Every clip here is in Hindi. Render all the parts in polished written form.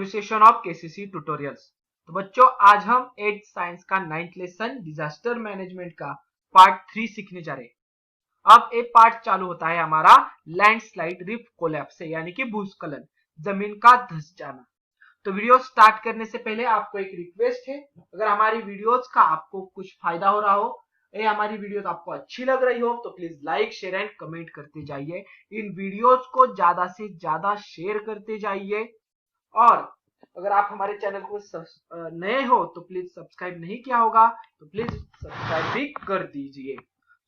Pronunciation of KCC tutorials. तो बच्चों आज हम 8th साइंस का 9th लेसन डिजास्टर मैनेजमेंट का पार्ट 3 सीखने जा रहे हैं। अब एक पार्ट चालू होता है हमारा लैंडस्लाइड रिफ्ट कोलैप्स से, यानी कि भूस्खलन, जमीन का धंस जाना। तो वीडियो स्टार्ट करने से पहले आपको एक रिक्वेस्ट है, अगर हमारी वीडियोस का आपको कुछ फायदा हो रहा हो, ये हमारी वीडियोस आपको अच्छी लग रही हो, तो please like share and comment करते जाइए। इन वीडियोस को ज्यादा से ज्यादा शेयर करते जाइए। और अगर आप हमारे चैनल को नए हो तो प्लीज सब्सक्राइब नहीं किया होगा तो प्लीज सब्सक्राइब भी कर दीजिए।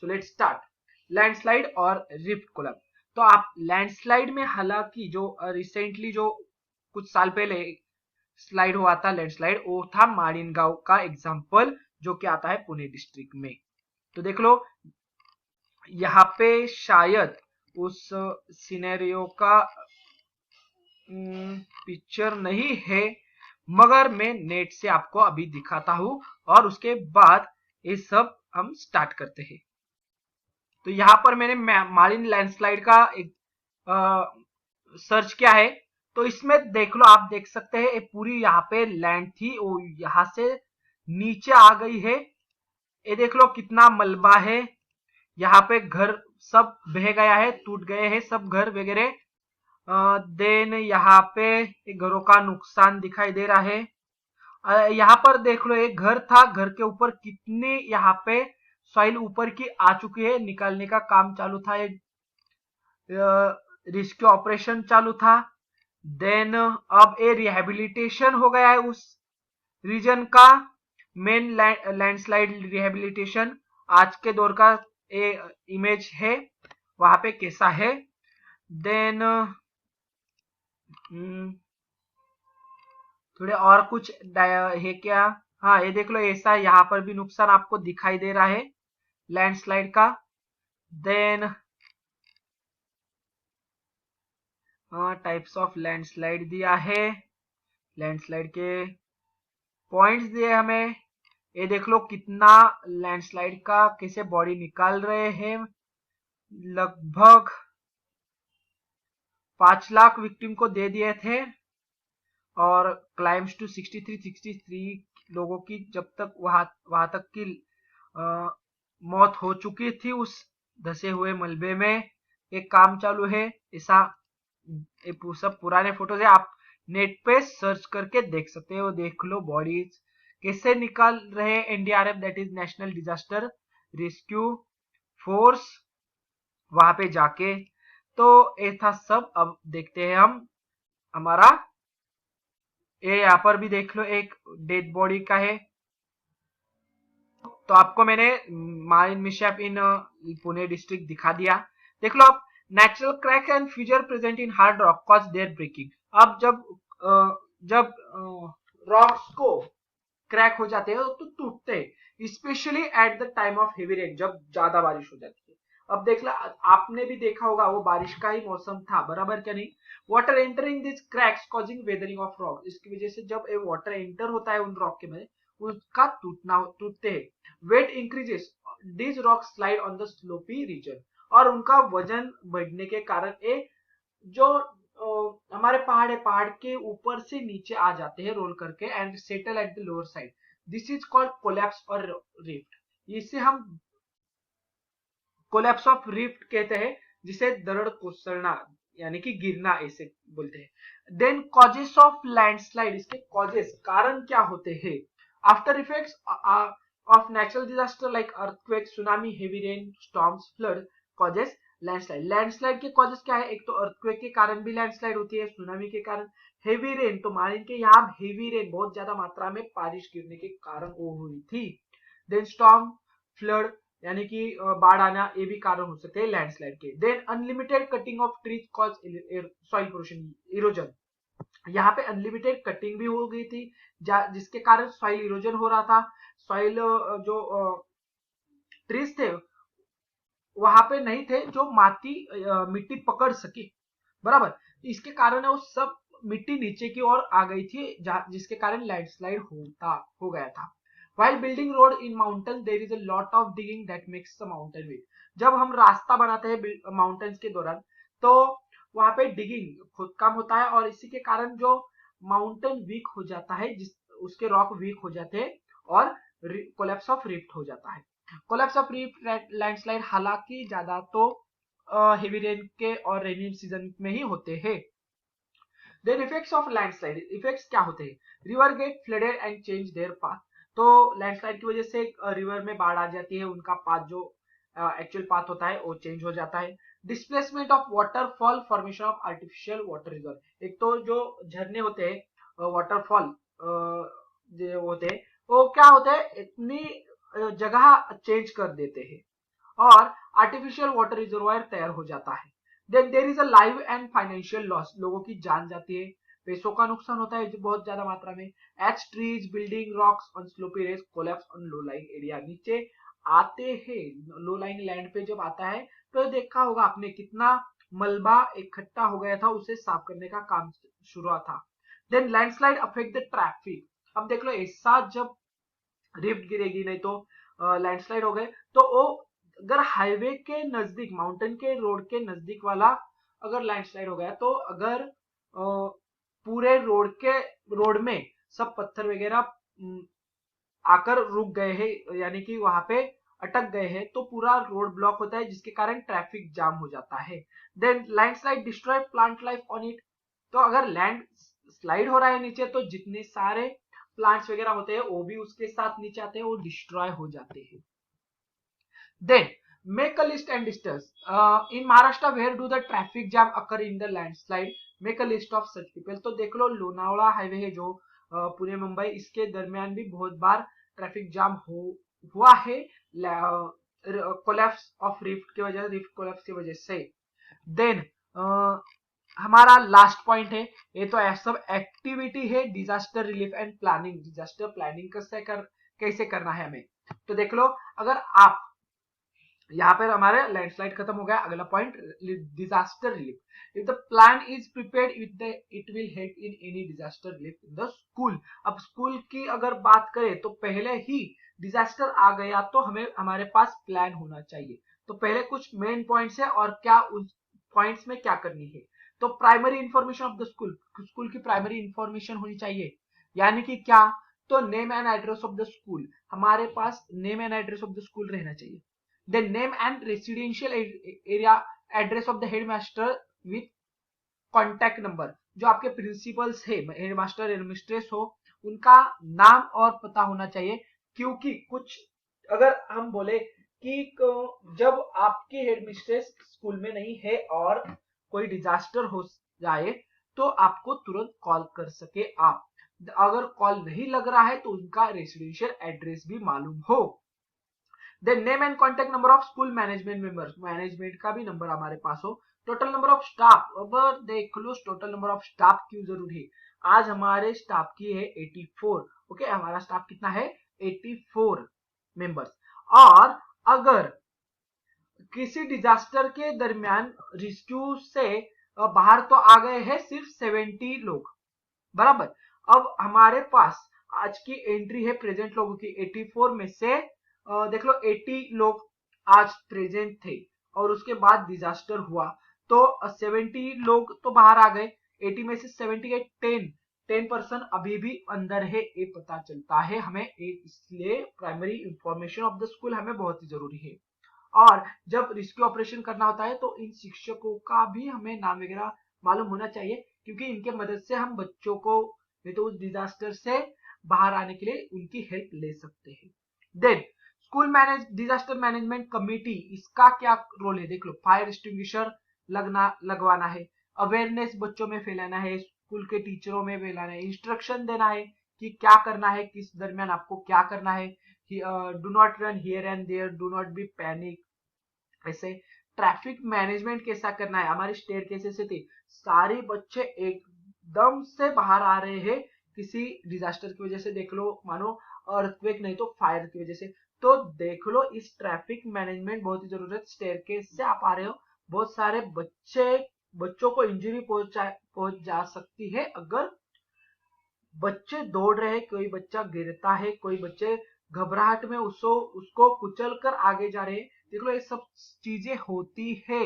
So let's start. लैंडस्लाइड और रिफ्ट कोलैप्स। तो आप लैंडस्लाइड में, हालांकि जो रिसेंटली जो कुछ साल पहले स्लाइड हुआ था लैंडस्लाइड, वो था मारिनगांव का एग्जांपल, जो कि आता है पुणे डिस्ट्रिक्ट में। तो देख लो यहाँ पे शायद उस सिनेरियो का पिक्चर नहीं है, मगर मैं नेट से आपको अभी दिखाता हूं और उसके बाद ये सब हम स्टार्ट करते हैं। तो यहाँ पर मैंने मारिन लैंडस्लाइड का एक सर्च किया है, तो इसमें देख लो, आप देख सकते हैं पूरी यहाँ पे लैंड थी, वो यहाँ से नीचे आ गई है। ये देख लो कितना मलबा है, यहाँ पे घर सब बह गया है, टूट गए हैं सब घर वगैरह। देन यहाँ पे घरों का नुकसान दिखाई दे रहा है। यहाँ पर देख लो एक घर था, घर के ऊपर कितनी यहाँ पे सॉइल ऊपर की आ चुकी है, निकालने का काम चालू था, एक रेस्क्यू ऑपरेशन चालू था। देन अब ये रिहेबिलिटेशन हो गया है उस रीजन का, मेन लैंडस्लाइड रिहेबिलिटेशन आज के दौर का इमेज है, वहां पे कैसा है। देन थोड़े और कुछ है क्या, हाँ ये देख लो ऐसा यहाँ पर भी नुकसान आपको दिखाई दे रहा है लैंडस्लाइड का। देन टाइप्स ऑफ लैंडस्लाइड दिया है, लैंडस्लाइड के पॉइंट्स दिए हमें। ये देख लो कितना लैंडस्लाइड का कैसे बॉडी निकाल रहे हैं, लगभग 5 लाख विक्टिम को दे दिए थे, और क्लाइम्स टू 63 लोगों की जब तक वहां तक की मौत हो चुकी थी उस धसे हुए मलबे में। एक काम चालू है, ऐसा सब पुराने फोटोज है, आप नेट पे सर्च करके देख सकते हो। देख लो बॉडीज कैसे निकाल रहे NDRF, that is national disaster rescue force, वहां पे जाके। तो ये था सब। अब देखते हैं हम हमारा, ये यहाँ पर भी देख लो एक डेड बॉडी का है। तो आपको मैंने Malin mishap in Pune district दिखा दिया। देख लो आप, natural crack and fissure present in hard rock cause they're breaking. अब जब रॉक्स को क्रैक हो जाते हैं तो टूटते हैं, specially at the time of heavy rain, जब ज्यादा बारिश हो जाती है। अब देख लो, आपने भी देखा होगा वो बारिश का ही मौसम था, बराबर क्या नहीं। Water entering this cracks causing weathering of rock, इसकी वजह से जब वाटर एंटर होता है उन रॉक के में, उसका टूटते हैं। Weight increases, this rock slide on the sloppy region, और उनका वजन बढ़ने के कारण जो हमारे पहाड़ है, पहाड़ के ऊपर से नीचे आ जाते हैं रोल करके, and settle at the lower side. This is called collapse और रिफ्ट। इसे हम कोलैप्स ऑफ रिफ्ट कहते हैं, जिसे दरड़ कोसलना यानी कि गिरना ऐसे बोलते हैं। देन कॉजेस ऑफ लैंडस्लाइड, इसके कॉजेस कारण क्या होते हैं। After effects of natural disaster like earthquake, tsunami, heavy rain, storms, flood causes landslide. Landslide के कॉजेस क्या है, एक तो अर्थक्वेक के कारण भी लैंडस्लाइड होती है, सुनामी के कारण, हेवी रेन, तो मारिन के यहाँ हेवी रेन बहुत ज्यादा मात्रा में बारिश गिरने के कारण वो हुई थी। देन स्टॉर्म, फ्लड यानी कि बाढ़ आना, ये भी कारण हो सकते हैं लैंडस्लाइड के। Then unlimited cutting of trees cause soil pollution, erosion, यहाँ पे अनलिमिटेड कटिंग भी हो गई थी, जिसके कारण सॉइल इरोजन हो रहा था। सॉइल जो ट्रीज थे वहां पे नहीं थे जो मिट्टी पकड़ सके, बराबर, इसके कारण वो सब मिट्टी नीचे की ओर आ गई थी, जिसके कारण लैंडस्लाइड हो गया था। While building road in mountain, there is a lot of digging that makes the mountain weak. जब हम रास्ता बनाते हैं माउंटेन्स के दौरान, तो वहां पे डिगिंग खोदकाम होता है, और इसी के कारण जो माउंटेन वीक हो जाता है, जिस उसके रॉक वीक हो जाते हैं और कोलैप्स ऑफ रिफ्ट हो जाता है। कोलैप्स ऑफ रिफ्ट लैंडस्लाइड हालांकि ज्यादा तो हेवी रेन के और रेनी सीजन में ही होते हैं। Then effects of landslide, effects क्या होते हैं? River get flooded and change their path. तो लैंडस्लाइड की वजह से रिवर में बाढ़ आ जाती है, उनका पाथ जो एक्चुअल पाथ होता है वो चेंज हो जाता है। Displacement of waterfall, formation of artificial water reserve. एक तो जो झरने होते हैं वाटरफॉल जो होते हैं वो क्या होते हैं, इतनी जगह चेंज कर देते हैं और आर्टिफिशियल वाटर रिजर्वायर तैयार हो जाता है। Then there is a live and financial loss, लोगों की जान जाती है, पैसों का नुकसान होता है जो बहुत ज्यादा मात्रा में। As trees, building, rocks on sloppy race collapse on low lying area. नीचे आते हैं लो लाइंग लैंड पे जब आता है तो देखा होगा आपने कितना मलबा इकट्ठा हो गया था, उसे साफ करने का काम शुरू हुआ था। Then landslide affect the traffic. अब देख लो ऐसा जब रिफ्ट गिरेगी नहीं तो लैंडस्लाइड हो गए तो वो अगर हाईवे के नजदीक, माउंटेन के रोड के नजदीक वाला अगर लैंडस्लाइड हो गया तो अगर पूरे रोड में सब पत्थर वगैरह आकर रुक गए हैं, यानी कि वहां पे अटक गए हैं, तो पूरा रोड ब्लॉक होता है जिसके कारण ट्रैफिक जाम हो जाता है। Then landslide destroy plant life on it. तो अगर लैंड स्लाइड हो रहा है नीचे तो जितने सारे प्लांट्स वगैरह होते हैं वो भी उसके साथ नीचे आते हैं, वो डिस्ट्रॉय हो जाते हैं। Then make a list and distance in Maharashtra, where do the traffic jam occur in the landslide, make a list of such people. तो देख लो लोनावला हाईवे है जो पुणे मुंबई, इसके दरमियान भी बहुत बार ट्रैफिक जाम हुआ है कोलैप्स ऑफ रिफ्ट की वजह, रिफ्ट कोलैप्स की वजह से। देन हमारा लास्ट पॉइंट है, ये तो सब एक्टिविटी है disaster relief and planning. Disaster planning कैसे करना है हमें, तो देख लो अगर आप यहाँ पर हमारे लैंडस्लाइड खत्म हो गया, अगला point disaster relief. If the plan is prepared it will help in any disaster relief in the school. अब स्कूल की अगर बात करें तो पहले ही डिजास्टर आ गया तो हमें हमारे पास प्लान होना चाहिए। तो पहले कुछ मेन पॉइंट्स है और क्या उस पॉइंट्स में क्या करनी है। तो primary information of the school, school की प्राइमरी इंफॉर्मेशन होनी चाहिए, यानी कि क्या, तो name and address of the school, हमारे पास name and address of the school रहना चाहिए। Then name and residential area address of the headmaster with contact number। जो आपके प्रिंसिपल्स है, हेडमास्टर हेडमिस्ट्रेस हो, उनका नाम और पता होना चाहिए। क्योंकि कुछ अगर हम बोले कि जब आपकी हेडमिस्ट्रेस स्कूल में नहीं है और कोई डिजास्टर हो जाए तो आपको तुरंत कॉल कर सके आप। अगर कॉल नहीं लग रहा है तो उनका रेसिडेंशियल एड्रेस भी मालूम हो। Then name and contact number of school management members, management का भी नंबर हमारे पास हो। टोटल नंबर ऑफ स्टाफ, अब देख लो टोटल नंबर ऑफ स्टाफ क्यों जरूरी है। आज हमारे स्टाफ की है 84। ओके, हमारा स्टाफ कितना है, 84 मेंबर्स। और अगर किसी डिजास्टर के दरमियान रेस्क्यू से बाहर तो आ गए हैं सिर्फ 70 लोग, बराबर। अब हमारे पास आज की एंट्री है प्रेजेंट लोगों की 84 में से देख लो 80 लोग आज प्रेजेंट थे और उसके बाद डिजास्टर हुआ तो 70 लोग तो बाहर आ गए। 80 में से 78 10% अभी भी अंदर है, ये पता चलता है हमें। इसलिए primary information of the school हमें बहुत ही जरूरी है। और जब रेस्क्यू ऑपरेशन करना होता है तो इन शिक्षकों का भी हमें नाम वगैरह मालूम होना चाहिए, क्योंकि इनके मदद से हम बच्चों को नहीं तो उस डिजास्टर से बाहर आने के लिए उनकी हेल्प ले सकते हैं। Then school disaster management committee, इसका क्या रोल है, देख लो फायर एक्सटिंग्विशर लगवाना है, अवेयरनेस बच्चों में फैलाना है, स्कूल के टीचरों में फैलाना है, इंस्ट्रक्शन देना है कि क्या करना है, किस दरमियान आपको क्या करना है, do not run here and there, do not be panic. ऐसे ट्रैफिक मैनेजमेंट कैसा करना है, हमारी स्टेट कैसे थी, सारे बच्चे एकदम से बाहर आ रहे हैं किसी डिजास्टर की वजह से, देख लो मानो अर्थक्वेक नहीं तो फायर की वजह से। तो देख लो इस ट्रैफिक मैनेजमेंट बहुत ही जरूरत, स्टेयरकेस से आप आ रहे हो, बहुत सारे बच्चों को इंजरी पहुंच जा सकती है अगर बच्चे दौड़ रहे हैं, कोई बच्चा गिरता है, कोई बच्चे घबराहट में उसको कुचल कर आगे जा रहे हैं। देख लो ये सब चीजें होती है।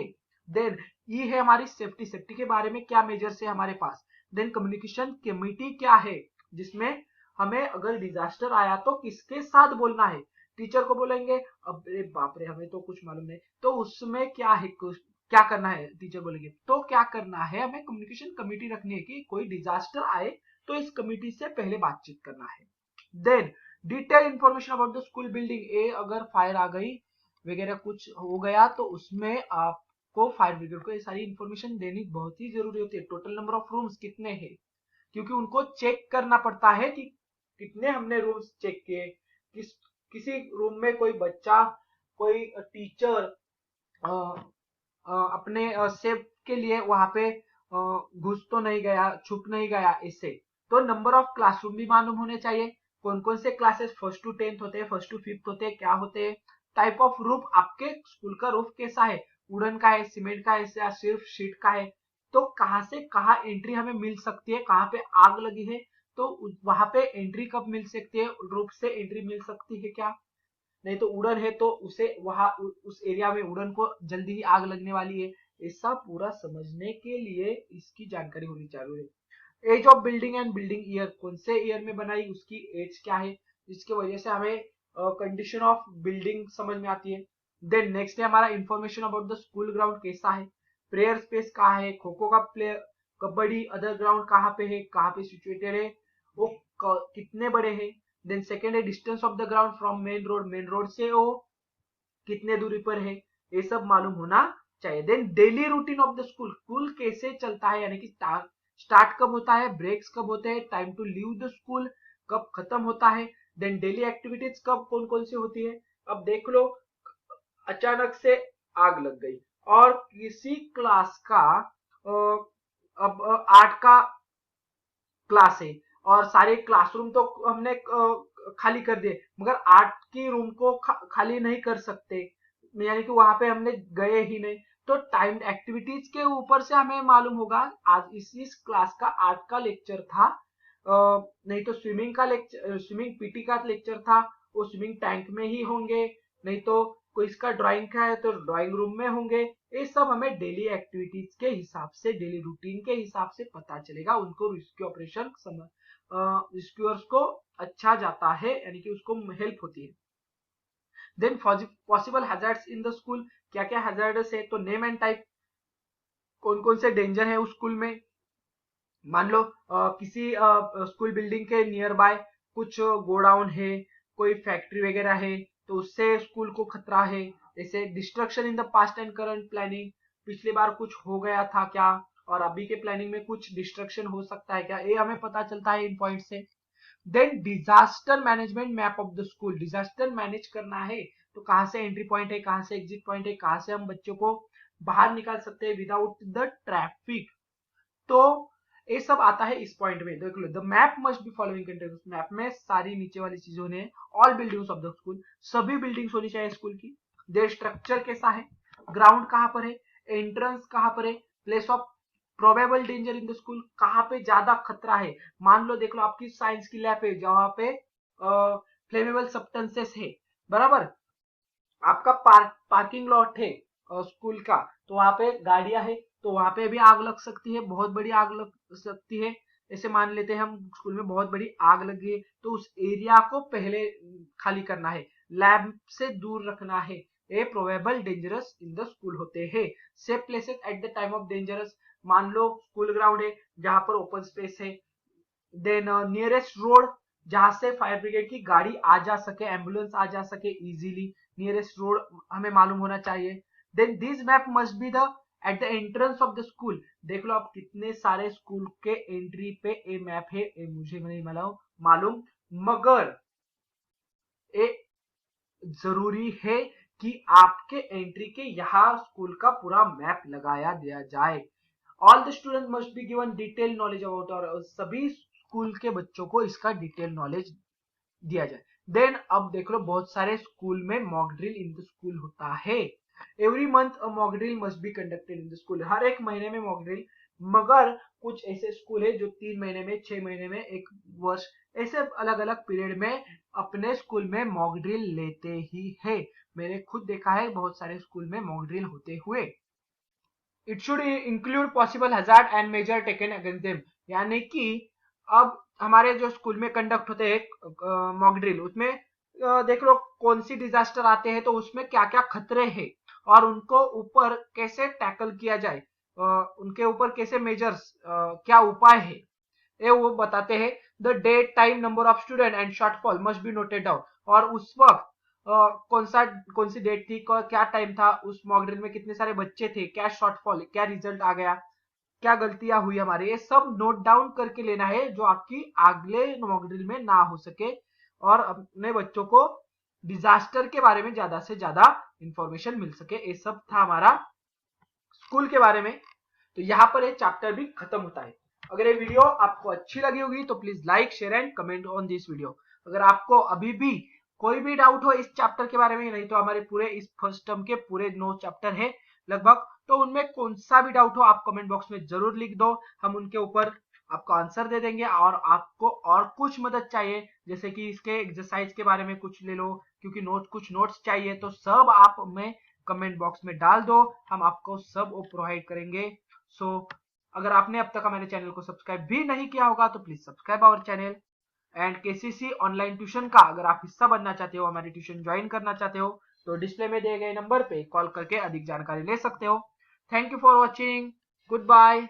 देन ये है हमारी सेफ्टी के बारे में क्या मेजर्स है हमारे पास, देन कम्युनिकेशन कमेटी क्या है, जिसमें हमें अगर डिजास्टर आया तो किसके साथ बोलना है, टीचर को बोलेंगे, अरे बाप रे हमें तो कुछ मालूम नहीं, तो उसमें क्या है, क्या करना है, टीचर बोलेंगे तो क्या करना है, हमें कम्युनिकेशन कमेटी रखनी है कि कोई डिजास्टर आए तो इस कमेटी से पहले बातचीत करना है। Then detail information about the school building, a अगर फायर आ गई वगैरह कुछ हो गया तो उसमें आपको फायर ब्रिगेड को ये सारी इंफॉर्मेशन देनी बहुत ही जरूरी होती है। टोटल नंबर ऑफ रूम्स कितने हैं, क्योंकि उनको चेक करना पड़ता है कि कितने हमने रूम्स चेक किए, किसी रूम में कोई बच्चा, कोई टीचर अपने सेफ के लिए वहां पे घुस तो नहीं गया, छुप नहीं गया, इससे तो नंबर ऑफ क्लासरूम भी मालूम होने चाहिए, कौन कौन से क्लासेस 1st to 10th होते हैं, 1st to 5th होते हैं, क्या होते हैं, टाइप ऑफ रूफ, आपके स्कूल का रूफ कैसा है, वुडन का है, सीमेंट का है या सिर्फ शीट का है, तो कहाँ से कहाँ एंट्री हमें मिल सकती है, कहाँ पे आग लगी है तो वहां पे एंट्री कब मिल सकती है, रूफ से एंट्री मिल सकती है क्या, नहीं तो उड़न है तो उसे वहां उस एरिया में उड़न को जल्दी ही आग लगने वाली है, ऐसा पूरा समझने के लिए इसकी जानकारी होनी चाहिए। Age of building and building year, कौन से ईयर में बनाई, उसकी एज क्या है, जिसकी वजह से हमें कंडीशन ऑफ बिल्डिंग समझ में आती है। देन नेक्स्ट है हमारा information about the school ground कैसा है, प्रेयर स्पेस कहाँ है, खो खो का प्ले, कबड्डी अदर ग्राउंड कहाँ पे है, कहाँ पे सिचुएटेड है, वो कितने बड़े हैं। देन सेकेंड है distance of the ground from main road से वो कितने दूरी पर है, ये सब मालूम होना चाहिए। Then daily routine of the school, school कैसे चलता है, यानी कि स्टार्ट कब होता है, ब्रेक्स कब होते हैं, time to leave the school कब खत्म होता है, देन डेली एक्टिविटीज कब कौन कौन सी होती है। अब देख लो अचानक से आग लग गई और किसी क्लास का अब 8 का क्लास है और सारे क्लासरूम तो हमने खाली कर दिए, मगर 8 की रूम को खाली नहीं कर सकते, यानी कि वहां पे हमने गए ही नहीं, तो टाइम एक्टिविटीज के ऊपर से हमें मालूम होगा आज इस क्लास का 8 का लेक्चर था, नहीं तो स्विमिंग का लेक्चर, स्विमिंग पीटी का लेक्चर था, वो स्विमिंग टैंक में ही होंगे, नहीं तो कोई इसका ड्राइंग का है तो ड्राइंग रूम में होंगे, ये सब हमें डेली एक्टिविटीज के हिसाब से, डेली रूटीन के हिसाब से पता चलेगा, उनको रेस्क्यू ऑपरेशन रेस्क्यूअर्स को अच्छा जाता है, यानी कि उसको हेल्प होती है। Then possible hazards in the school, क्या क्या हैजर्ड्स है, तो नेम एंड टाइप, कौन कौन से डेंजर है उस स्कूल में, मान लो किसी स्कूल बिल्डिंग के नियर बाय कुछ गोडाउन है, कोई फैक्ट्री वगैरह है तो उससे स्कूल को खतरा है, जैसे destruction in the past and current planning, पिछली बार कुछ हो गया था क्या और अभी के प्लानिंग में कुछ डिस्ट्रक्शन हो सकता है क्या, ये हमें पता चलता है इन पॉइंट से। Then disaster management map of the school, disaster manage करना है तो कहाँ से एंट्री पॉइंट है, कहाँ से एग्जिट पॉइंट है, कहाँ से हम बच्चों को बाहर निकाल सकते हैं विदाउट द ट्रैफिक, तो ये सब आता है इस पॉइंट में। देख लो the map must be following contents, map में सारी नीचे वाली चीजों ने, all buildings of the school, सभी बिल्डिंग्स होनी चाहिए स्कूल की, देयर स्ट्रक्चर कैसा है, ग्राउंड कहाँ पर है, एंट्रेंस कहाँ पर है, place of probable danger in the school, कहाँ पे ज्यादा खतरा है, मान लो देख लो आपकी साइंस की लैब है जहाँ पे फ्लेमेबल सब्सटेंसेस है, बराबर, आपका पार्किंग लॉट है स्कूल का, तो वहां पे गाड़ियां है तो वहां पे भी आग लग सकती है, बहुत बड़ी आग लग सकती है, ऐसे मान लेते हैं हम स्कूल में बहुत बड़ी आग लगी है तो उस एरिया को पहले खाली करना है, लैब से दूर रखना है, ये probable dangerous in the school होते हैं। Safe places at the time of dangerous, मान लो स्कूल ग्राउंड है जहां पर ओपन स्पेस है, देन नियरेस्ट रोड जहां से फायर ब्रिगेड की गाड़ी आ जा सके, एम्बुलेंस आ जा सके इजीली, नियरेस्ट रोड हमें मालूम होना चाहिए। Then this map must be the at the entrance of the school, देख लो आप कितने सारे स्कूल के एंट्री पे ए मैप है, ए मुझे नहीं मालूम, मगर ए जरूरी है कि आपके एंट्री के यहाँ स्कूल का पूरा मैप लगाया दिया जाए। All the student must be given detail knowledge about, और सभी स्कूल के बच्चों को इसका डिटेल नॉलेज दिया जाए। देन अब देख लो बहुत सारे स्कूल में mock drill in the school होता है, every month mock drill must be conducted in the school, हर एक महीने में मॉक ड्रिल, मगर कुछ ऐसे स्कूल है जो 3 महीने में, 6 महीने में, 1 वर्ष, ऐसे अलग अलग पीरियड में अपने स्कूल में मॉक ड्रिल लेते ही है, मैंने खुद देखा है बहुत सारे स्कूल में मॉक ड्रिल होते हुए। It should include possible hazard and measure taken against them, यानी कि अब हमारे जो स्कूल में कंडक्ट होते हैं मॉक ड्रिल, उसमें देख लो कौन सी डिजास्टर आते हैं तो उसमें क्या क्या खतरे हैं और उनको ऊपर कैसे टैकल किया जाए, उनके ऊपर कैसे मेजर्स, क्या उपाय है, ये वो बताते हैं। The date, time, number of student and shortfall must be noted down. और उस वक्त कौन सी डेट थी, क्या टाइम था, उस मॉक ड्रिल में कितने सारे बच्चे थे, क्या शॉर्टफॉल, क्या रिजल्ट आ गया, क्या गलतियां हुई हमारे, ये सब नोट डाउन करके लेना है जो आपकी अगले मॉक ड्रिल में ना हो सके और अपने बच्चों को डिजास्टर के बारे में ज्यादा से ज्यादा इंफॉर्मेशन मिल सके। ये सब था हमारा स्कूल के बारे में। तो यहाँ पर ये चैप्टर भी खत्म होता है। अगर ये वीडियो आपको अच्छी लगी होगी तो please like, share and comment on this video. अगर आपको अभी भी कोई भी डाउट हो इस चैप्टर के बारे में, नहीं तो हमारे पूरे इस फर्स्ट टर्म के पूरे 9 चैप्टर है लगभग, तो उनमें कौन सा भी डाउट हो आप कमेंट बॉक्स में जरूर लिख दो, हम उनके ऊपर आपको आंसर दे देंगे। और आपको और कुछ मदद चाहिए जैसे कि इसके एक्सरसाइज के बारे में कुछ ले लो, क्योंकि कुछ नोट्स चाहिए, तो सब आप हमें कमेंट बॉक्स में डाल दो, हम आपको सब वो प्रोवाइड करेंगे। सो अगर आपने अब तक हमारे चैनल को सब्सक्राइब भी नहीं किया होगा तो please subscribe our channel. And KCC online tuition का अगर आप हिस्सा बनना चाहते हो, हमारी ट्यूशन ज्वाइन करना चाहते हो, तो डिस्प्ले में दिए गए नंबर पे कॉल करके अधिक जानकारी ले सकते हो। Thank you for watching, good bye.